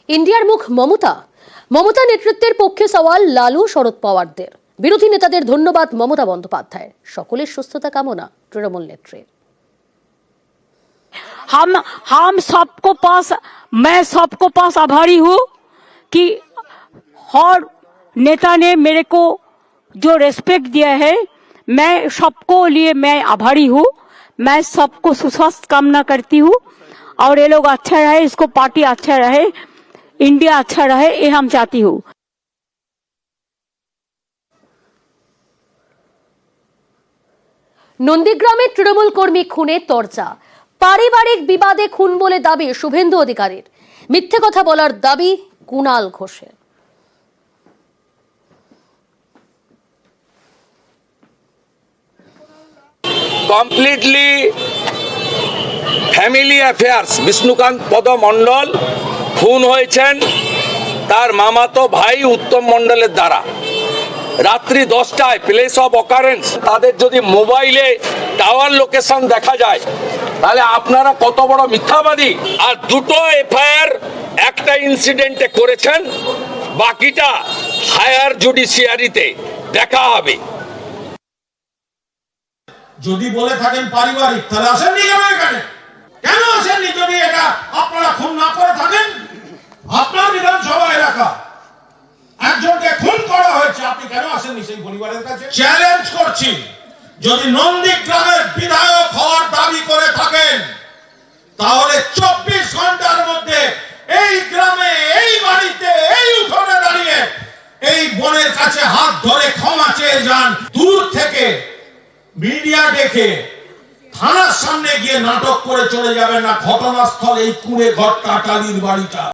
ইন্ডিয়ার মুখ মমতা নেতৃত্বের পক্ষে সওয়াল লালু শরদ পাওয়ারদের। বিরোধী নেতাদের ধন্যবাদ মমতা বন্দ্যোপাধ্যায়ের। সকলের সুস্থতা কামনা তৃণমূল নেত্রীর। हम मैं सबको पास आभारी हूँ कि हर नेता ने मेरे को जो रेस्पेक्ट दिया है, मैं सबको लिए मैं आभारी हूँ। मैं सबको सुस्वास्थ्य कामना करती हूँ और ये लोग अच्छा रहे, इसको पार्टी अच्छा रहे, इंडिया अच्छा रहे, ये हम चाहती हूँ। নন্দীগ্রামে তৃণমূল কর্মী খুনে চর্চা। পারিবারিক বিবাদে খুন বলে দাবি শুভেন্দু অধিকারীর। মিথ্যে কথা বলার দাবি কুণাল ঘোষের। Completely family affairs. বিষ্ণুকান্ত পদ মণ্ডল খুন হয়েছেন তার মামাতো ভাই উত্তম মণ্ডলের দ্বারা। রাত্রি 10টায় প্লেস অফ অকারেন্স, তাদের যদি মোবাইলে টাওয়ার লোকেশন দেখা যায় তাহলে আপনারা কত বড় মিথ্যাবাদী। আর দুটো এফআইআর একটা ইনসিডেন্টে করেছেন, বাকিটা হায়ার জুডিশিয়ারিতে দেখা হবে। যদি বলে থাকেন পারিবারিক, তাহলে আসেননি কেন এখানে? কেন আসেননি যদি এটা আপনারা খুন না করে থাকেন? আপনার বিধানসভা এলাকা একজনকে খুন করা হয়েছে, আপনি কেন আসেননি সেই পরিবারের কাছে? চ্যালেঞ্জ করছি, যদি নন্দীগ্রামের বিধায়ক হওয়ার দাবি করে থাকেন তাহলে 24 ঘন্টার মধ্যে এই গ্রামে, এই বাড়িতে, এই উঠোনে দাঁড়িয়ে এই বোনের কাছে হাত ধরে ক্ষমা চেয়ে যান। দূর থেকে মিডিয়া দেখে থানার সামনে গিয়ে নাটক করে চলে যাবেন না। ঘটনাস্থল এই কুঁড়ে ঘর টাটালির বাড়িটা।